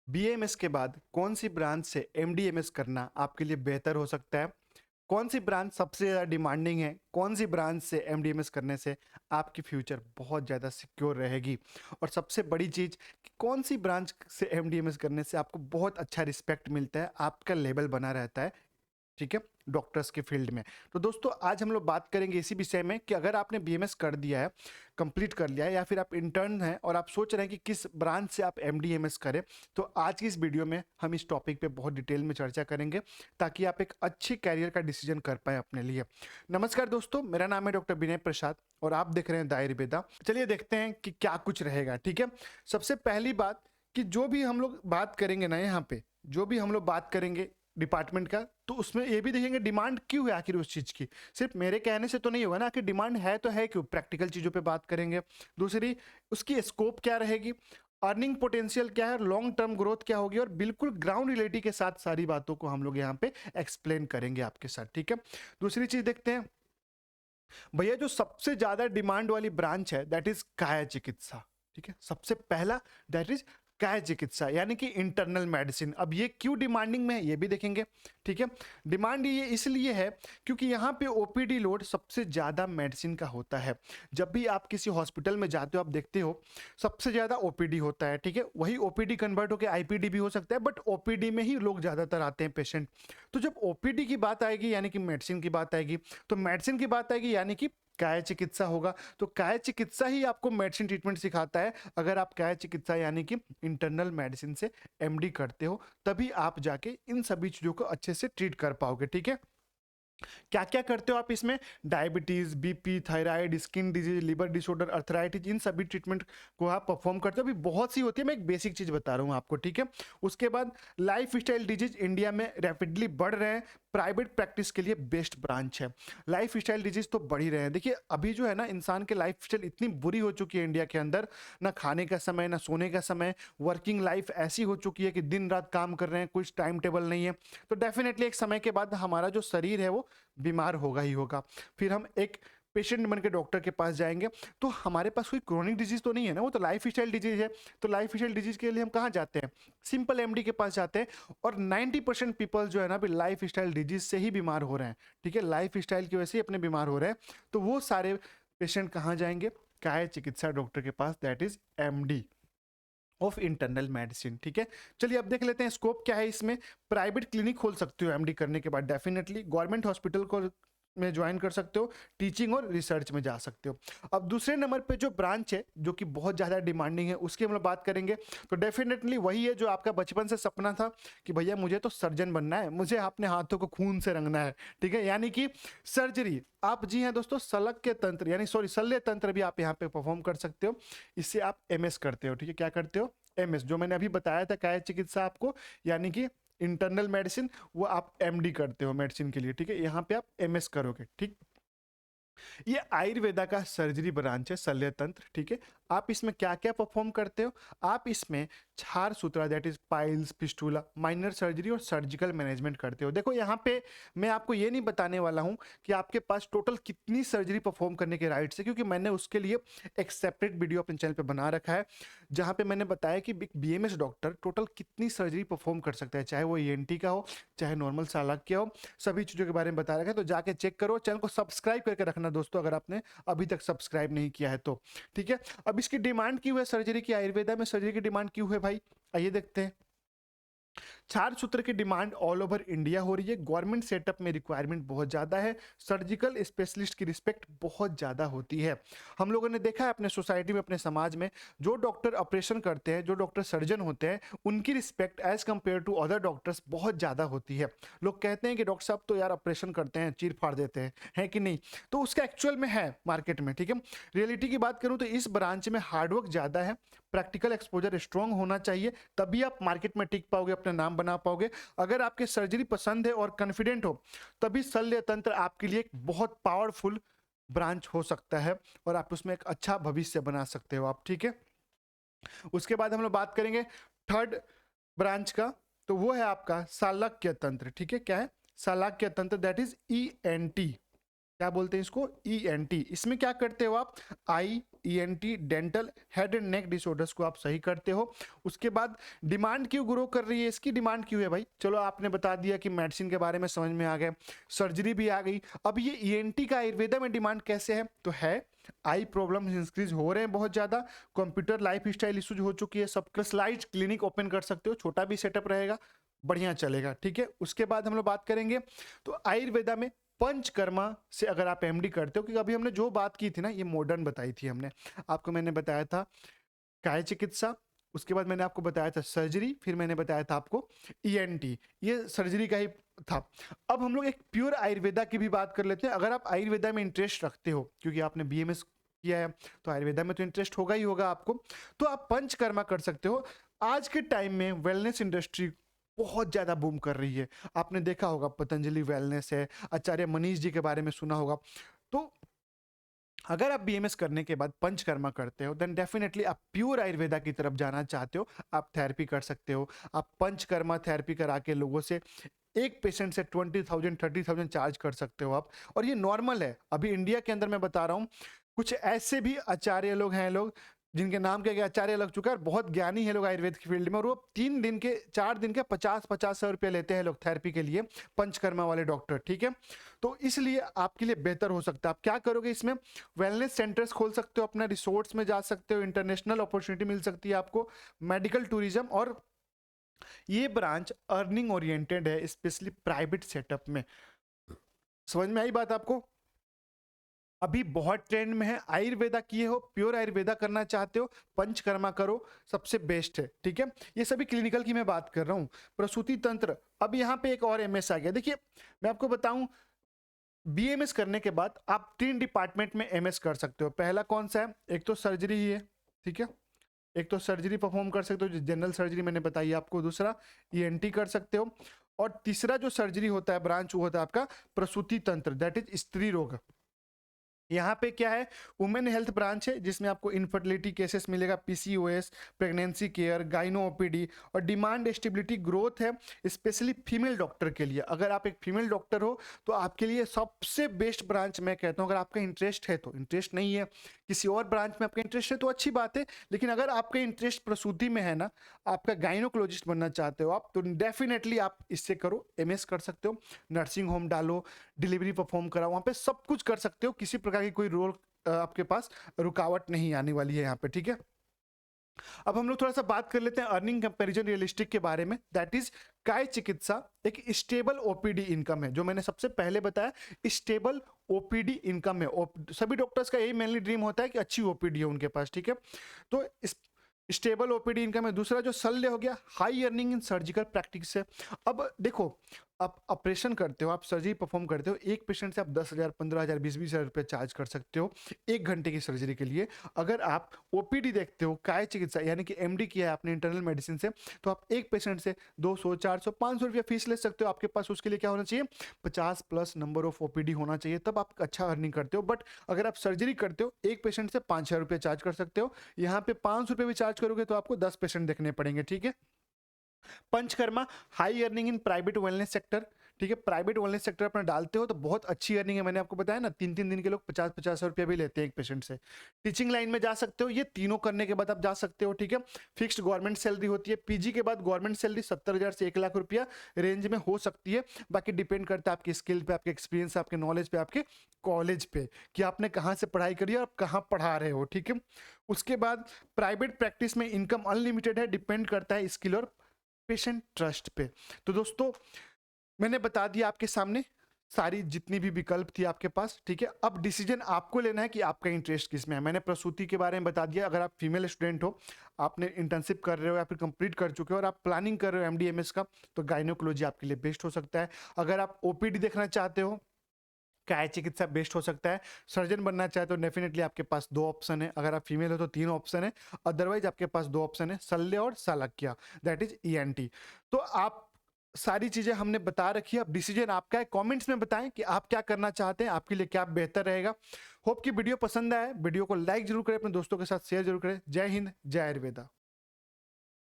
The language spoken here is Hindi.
बीएमएस के बाद कौन सी ब्रांच से एमडीएमएस करना आपके लिए बेहतर हो सकता है? कौन सी ब्रांच सबसे ज़्यादा डिमांडिंग है? कौन सी ब्रांच से एमडीएमएस करने से आपकी फ्यूचर बहुत ज़्यादा सिक्योर रहेगी? और सबसे बड़ी चीज़ कि कौन सी ब्रांच से एमडीएमएस करने से आपको बहुत अच्छा रिस्पेक्ट मिलता है, आपका लेवल बना रहता है, ठीक है, डॉक्टर्स के फील्ड में। तो दोस्तों आज हम लोग बात करेंगे इसी विषय में कि अगर आपने बीएमएस कर दिया है, कंप्लीट कर लिया है, या फिर आप इंटर्न हैं और आप सोच रहे हैं कि किस ब्रांच से आप एमडीएमएस करें, तो आज की इस वीडियो में हम इस टॉपिक पे बहुत डिटेल में चर्चा करेंगे ताकि आप एक अच्छी कैरियर का डिसीजन कर पाए अपने लिए। नमस्कार दोस्तों, मेरा नाम है डॉक्टर विनय प्रसाद और आप देख रहे हैं द आयुर्वेदा। चलिए देखते हैं कि क्या कुछ रहेगा, ठीक है। सबसे पहली बात कि जो भी हम लोग बात करेंगे ना, यहाँ पे जो भी हम लोग बात करेंगे डिपार्टमेंट का, तो उसमें ये भी देखेंगे डिमांड क्यों है आखिर उस चीज़ की। सिर्फ मेरे कहने से तो नहीं होगा ना, आखिर डिमांड है तो है क्यों, प्रैक्टिकल चीज़ों पे बात करेंगे। दूसरी, उसकी स्कोप क्या रहेगी, अर्निंग पोटेंशियल क्या है, लॉन्ग टर्म ग्रोथ क्या होगी, और बिल्कुल ग्राउंड रियलिटी के साथ सारी बातों को हम लोग यहाँ पे एक्सप्लेन करेंगे आपके साथ, ठीक है। दूसरी चीज़ देखते हैं भैया, जो सबसे ज़्यादा डिमांड वाली ब्रांच है दैट इज काया चिकित्सा, ठीक है। सबसे पहला दैट इज काया चिकित्सा यानी कि इंटरनल मेडिसिन। अब ये क्यों डिमांडिंग में है ये भी देखेंगे, ठीक है। डिमांड ये इसलिए है क्योंकि यहाँ पे ओपीडी लोड सबसे ज़्यादा मेडिसिन का होता है। जब भी आप किसी हॉस्पिटल में जाते हो आप देखते हो सबसे ज़्यादा ओपीडी होता है, ठीक है। वही ओपीडी कन्वर्ट होकर आईपीडी भी हो सकता है, बट ओपीडी में ही लोग ज़्यादातर आते हैं पेशेंट। तो जब ओपीडी की बात आएगी यानी कि मेडिसिन की बात आएगी, तो मेडिसिन की बात आएगी यानी कि काया चिकित्सा होगा। तो काया चिकित्सा ही आपको मेडिसिन ट्रीटमेंट सिखाता है। अगर आप काया चिकित्सा यानी कि इंटरनल मेडिसिन से एमडी करते हो, तभी आप जाके इन सभी चीज़ों को अच्छे से ट्रीट कर पाओगे, ठीक है। क्या क्या करते हो आप इसमें, diabetes, BP, thyroid, skin disease, liver disorder, arthritis, इन सभी ट्रीटमेंट को आप परफॉर्म करते हो। अभी बहुत सी होती है, मैं एक बेसिक चीज बता रहा हूँ आपको, ठीक है। उसके बाद लाइफ स्टाइल डिजीज इंडिया में रैपिडली बढ़ रहे हैं, प्राइवेट प्रैक्टिस के लिए बेस्ट ब्रांच है। लाइफ स्टाइल डिजीज तो बढ़ ही रहे हैं। देखिए अभी जो है ना, इंसान के लाइफ स्टाइल इतनी बुरी हो चुकी है इंडिया के अंदर, ना खाने का समय ना सोने का समय, वर्किंग लाइफ ऐसी हो चुकी है कि दिन रात काम कर रहे हैं, कुछ टाइम टेबल नहीं है। तो डेफिनेटली एक समय के बाद हमारा जो शरीर है वो बीमार होगा ही होगा। फिर हम एक पेशेंट बन के डॉक्टर के पास जाएंगे, तो हमारे पास कोई क्रोनिक डिजीज तो नहीं है ना, वो तो लाइफ स्टाइल डिजीज है। तो लाइफ स्टाइल डिजीज के लिए हम कहाँ जाते हैं, सिंपल एमडी के पास जाते हैं। और 90% पीपल जो है ना, लाइफ स्टाइल डिजीज से ही बीमार हो रहे हैं, ठीक है। लाइफ स्टाइल की वजह से ही अपने बीमार हो रहे हैं। तो वो सारे पेशेंट कहाँ जाएंगे, काया चिकित्सा डॉक्टर के पास, that is MD of internal medicine, ठीक है। चलिए अब देख लेते हैं स्कोप क्या है इसमें। प्राइवेट क्लिनिक खोल सकते हो एमडी करने के बाद, डेफिनेटली गवर्नमेंट हॉस्पिटल को में ज्वाइन कर सकते हो, टीचिंग और रिसर्च में जा सकते हो। अब दूसरे नंबर पे जो ब्रांच है जो कि बहुत ज़्यादा डिमांडिंग है, उसकी हम लोग बात करेंगे, तो डेफिनेटली वही है जो आपका बचपन से सपना था कि भैया मुझे तो सर्जन बनना है, मुझे अपने हाथों को खून से रंगना है, ठीक है, यानी कि सर्जरी। आप जी हैं दोस्तों, सलग के तंत्र यानी सॉरी शल्य तंत्र भी आप यहाँ पे परफॉर्म कर सकते हो। इससे आप एमएस करते हो, ठीक है। क्या करते हो, एमएस, जो मैंने अभी बताया था काया चिकित्सा आपको, यानी कि इंटरनल मेडिसिन, वो आप एमडी करते हो मेडिसिन के लिए, ठीक है। यहाँ पे आप एमएस करोगे, ठीक। ये आयुर्वेदा का सर्जरी ब्रांच है, शल्य तंत्र, ठीक है। आप इसमें क्या क्या परफॉर्म करते हो, आप इसमें छार सूत्रा that is piles, fistula, minor surgery और सर्जिकल मैनेजमेंट करते हो। देखो यहाँ पे मैं आपको ये नहीं बताने वाला हूँ कि आपके पास टोटल कितनी सर्जरी परफॉर्म करने के राइट्स है, क्योंकि मैंने उसके लिए एक सेपरेट वीडियो अपने चैनल पे बना रखा है, जहाँ पे मैंने बताया कि बीएमएस डॉक्टर टोटल कितनी सर्जरी परफॉर्म कर सकता है, चाहे वो ईएनटी का हो, चाहे नॉर्मल सालाक का हो, सभी चीज़ों के बारे में बता रखा है। तो जाके चेक करो, चैनल को सब्सक्राइब करके रखना दोस्तों, अगर आपने अभी तक सब्सक्राइब नहीं किया है तो, ठीक है। अब इसकी डिमांड क्यों है सर्जरी की, आयुर्वेदा में सर्जरी की डिमांड क्यों है भाई, आइए देखते हैं। छार सूत्र की डिमांड ऑल ओवर इंडिया हो रही है, गवर्नमेंट सेटअप में रिक्वायरमेंट बहुत ज़्यादा है, सर्जिकल स्पेशलिस्ट की रिस्पेक्ट बहुत ज़्यादा होती है। हम लोगों ने देखा है अपने सोसाइटी में, अपने समाज में, जो डॉक्टर ऑपरेशन करते हैं, जो डॉक्टर सर्जन होते हैं, उनकी respect as compare to other doctors बहुत ज़्यादा होती है। लोग कहते हैं कि डॉक्टर साहब तो यार ऑपरेशन करते हैं, चीर फाड़ देते हैं, है कि नहीं, तो उसका एक्चुअल में है मार्केट में, ठीक है। रियलिटी की बात करूँ तो इस ब्रांच में हार्डवर्क ज़्यादा है, प्रैक्टिकल एक्सपोजर स्ट्रांग होना चाहिए, तभी आप मार्केट में टिक पाओगे, अपना नाम बना पाओगे। अगर आपके सर्जरी पसंद है और कॉन्फिडेंट हो, तभी शल्य तंत्र आपके लिए एक बहुत पावरफुल ब्रांच हो सकता है और आप उसमें एक अच्छा भविष्य बना सकते हो आप, ठीक है। उसके बाद हम लोग बात करेंगे थर्ड ब्रांच का, तो वो है आपका शालक्य तंत्र, ठीक है। क्या है, शालक्य तंत्र, दैट इज ईएनटी, क्या बोलते हैं इसको, ईएनटी। इसमें क्या करते हो आप, eye, ENT, dental, head and neck disorders को आप सही करते हो। उसके बाद डिमांड क्यों ग्रो कर रही है, इसकी डिमांड क्यों है भाई, चलो आपने बता दिया कि मेडिसिन के बारे में समझ में आ गया, सर्जरी भी आ गई। अब ये ईएनटी का आयुर्वेदा में डिमांड कैसे है, तो है आई प्रॉब्लम इंक्रीज हो रहे हैं बहुत ज्यादा, कंप्यूटर लाइफ स्टाइल इश्यूज हो चुकी है, सब स्पेशलाइज्ड क्लिनिक ओपन कर सकते हो, छोटा भी सेटअप रहेगा, बढ़िया चलेगा, ठीक है। उसके बाद हम लोग बात करेंगे तो आयुर्वेदा में पंचकर्मा से अगर आप एमडी करते हो, क्योंकि अभी हमने जो बात की थी ना ये मॉडर्न बताई थी हमने आपको, मैंने बताया था काय चिकित्सा, उसके बाद मैंने आपको बताया था सर्जरी, फिर मैंने बताया था आपको ईएनटी, ये सर्जरी का ही था। अब हम लोग एक प्योर आयुर्वेदा की भी बात कर लेते हैं। अगर आप आयुर्वेदा में इंटरेस्ट रखते हो, क्योंकि आपने बीएमएस किया है तो आयुर्वेदा में तो इंटरेस्ट होगा ही होगा आपको, तो आप पंचकर्मा कर सकते हो। आज के टाइम में वेलनेस इंडस्ट्री बहुत ज्यादा बूम कर रही है, आपने देखा होगा पतंजलि वेलनेस है, आचार्य मनीष जी के बारे में सुना होगा। तो अगर आप बीएमएस करने के बाद पंचकर्मा करते हो देन डेफिनेटली आप प्योर आयुर्वेदा की तरफ जाना चाहते हो, आप थेरेपी कर सकते हो। आप पंचकर्मा थेरेपी करा के लोगों से एक पेशेंट से 20,000 30,000 चार्ज कर सकते हो आप, और ये नॉर्मल है। अभी इंडिया के अंदर मैं बता रहा हूँ कुछ ऐसे भी आचार्य लोग हैं, लोग जिनके नाम के आगे आचार्य लग चुका है, बहुत ज्ञानी है लोग आयुर्वेद की फील्ड में, और वो 3 दिन के 4 दिन के 50-50 रुपये लेते हैं लोग थेरेपी के लिए, पंचकर्मा वाले डॉक्टर, ठीक है। तो इसलिए आपके लिए बेहतर हो सकता है। आप क्या करोगे इसमें, वेलनेस सेंटर्स खोल सकते हो, अपना रिसोर्ट्स में जा सकते हो, इंटरनेशनल अपॉर्चुनिटी मिल सकती है आपको, मेडिकल टूरिज्म, और ये ब्रांच अर्निंग ओरिएंटेड है, स्पेशली प्राइवेट सेटअप में। समझ में आई बात आपको। अभी बहुत ट्रेंड में है, आयुर्वेदा किए हो, प्योर आयुर्वेदा करना चाहते हो, पंचकर्मा करो, सबसे बेस्ट है, ठीक है। ये सभी क्लिनिकल की मैं बात कर रहा हूँ। प्रसूति तंत्र, अब यहाँ पे एक और एमएस आ गया। देखिए मैं आपको बताऊं, बीएमएस करने के बाद आप 3 डिपार्टमेंट में एमएस कर सकते हो। पहला कौन सा है, एक तो सर्जरी ही है, ठीक है, एक तो सर्जरी परफॉर्म कर सकते हो, जनरल सर्जरी मैंने बताई आपको, दूसरा ईएनटी कर सकते हो, और तीसरा जो सर्जरी होता है ब्रांच वो होता है आपका प्रसूति तंत्र, दैट इज स्त्री रोग। यहाँ पे क्या है, वुमेन हेल्थ ब्रांच है जिसमें आपको इनफर्टिलिटी केसेस मिलेगा, PCOS, pregnancy care, gyno OPD, और डिमांड स्टेबिलिटी ग्रोथ है स्पेशली फीमेल डॉक्टर के लिए। अगर आप एक फीमेल डॉक्टर हो तो आपके लिए सबसे बेस्ट ब्रांच मैं कहता हूँ। अगर आपका इंटरेस्ट है तो, इंटरेस्ट नहीं है किसी और ब्रांच में आपका इंटरेस्ट है तो अच्छी बात है, लेकिन अगर आपका इंटरेस्ट प्रसूति में है ना, आपका गाइनोकोलॉजिस्ट बनना चाहते हो आप, तो डेफिनेटली आप इससे करो, एमएस कर सकते हो, नर्सिंग होम डालो, डिलीवरी परफॉर्म कराओ, वहाँ पे सब कुछ कर सकते हो, किसी प्रकार की कोई रोल आपके पास रुकावट नहीं आने वाली है यहाँ पे, ठीक है। अब हम लोग थोड़ा सा बात कर लेते हैं अर्निंग कंपैरिजन रियलिस्टिक के बारे में, दैट इज काय चिकित्सा एक स्टेबल ओपीडी इनकम है, जो मैंने सबसे पहले बताया, स्टेबल ओपीडी इनकम है। सभी डॉक्टर्स का यही मेनली ड्रीम होता है कि अच्छी ओपीडी हो उनके पास, ठीक है। तो स्टेबल ओपीडी इनकम है। दूसरा जो शल्य हो गया, high earning in surgical practice है। अब देखो, आप ऑपरेशन करते हो, आप सर्जरी परफॉर्म करते हो, एक पेशेंट से आप 10,000 15,000 20,000 हजार रुपये चार्ज कर सकते हो 1 घंटे की सर्जरी के लिए। अगर आप ओपीडी देखते हो, काय चिकित्सा यानी कि एमडी किया है आपने इंटरनल मेडिसिन से, तो आप एक पेशेंट से 200 400 500 रुपया फीस ले सकते हो। आपके पास उसके लिए क्या होना चाहिए, 50+ नंबर ऑफ ओपीडी होना चाहिए, तब आप अच्छा अर्निंग करते हो। बट अगर आप सर्जरी करते हो, एक पेशेंट से 5,000 रुपये चार्ज कर सकते हो, यहाँ पे 500 रुपये भी चार्ज करोगे तो आपको 10 पेशेंट देखने पड़ेंगे, ठीक है। Panchakarma, high earning in private wellness sector, ठीक है। प्राइवेट वेलनेस सेक्टर अपना डालते हो तो बहुत अच्छी अर्निंग है, मैंने आपको बताया ना, 3-3 दिन के लोग 50-50 रुपया भी लेते हैं एक पेशेंट से। टीचिंग लाइन में जा सकते हो, ये तीनों करने के बाद आप जा सकते हो, ठीक है। फिक्स्ड गवर्नमेंट सैलरी होती है, पीजी के बाद गवर्नमेंट सैलरी 70,000 से 1 लाख रुपया रेंज में हो सकती है। बाकी डिपेंड करता है आपकी स्किल पे, आपके एक्सपीरियंस, आपके नॉलेज पे, आपके कॉलेज पे, कि आपने कहाँ से पढ़ाई करी है और कहाँ पढ़ा रहे हो, ठीक है। उसके बाद प्राइवेट प्रैक्टिस में इनकम अनलिमिटेड है, डिपेंड करता है स्किल और पेशेंट ट्रस्ट पे। तो दोस्तों मैंने बता दिया आपके सामने सारी जितनी भी विकल्प थी आपके पास, ठीक है। अब डिसीजन आपको लेना है कि आपका इंटरेस्ट किस में है। मैंने प्रसूति के बारे में बता दिया, अगर आप फीमेल स्टूडेंट हो, आपने इंटर्नशिप कर रहे हो या फिर कंप्लीट कर चुके हो और आप प्लानिंग कर रहे हो एमडीएमएस का, तो गाइनोकोलॉजी आपके लिए बेस्ट हो सकता है। अगर आप ओपीडी देखना चाहते हो, काय चिकित्सा बेस्ट हो सकता है। सर्जन बनना चाहे तो डेफिनेटली आपके पास 2 ऑप्शन है, अगर आप फीमेल हो तो 3 ऑप्शन है, अदरवाइज आपके पास 2 ऑप्शन है, शल्य और शालक्य, दैट इज ईएनटी। तो आप सारी चीजें हमने बता रखी है, अब डिसीजन आपका है। कमेंट्स में बताएं कि आप क्या करना चाहते हैं, आपके लिए क्या बेहतर रहेगा। होप कि वीडियो पसंद आए, वीडियो को लाइक जरूर करें, अपने दोस्तों के साथ शेयर जरूर करें। जय हिंद, जय आयुर्वेदा।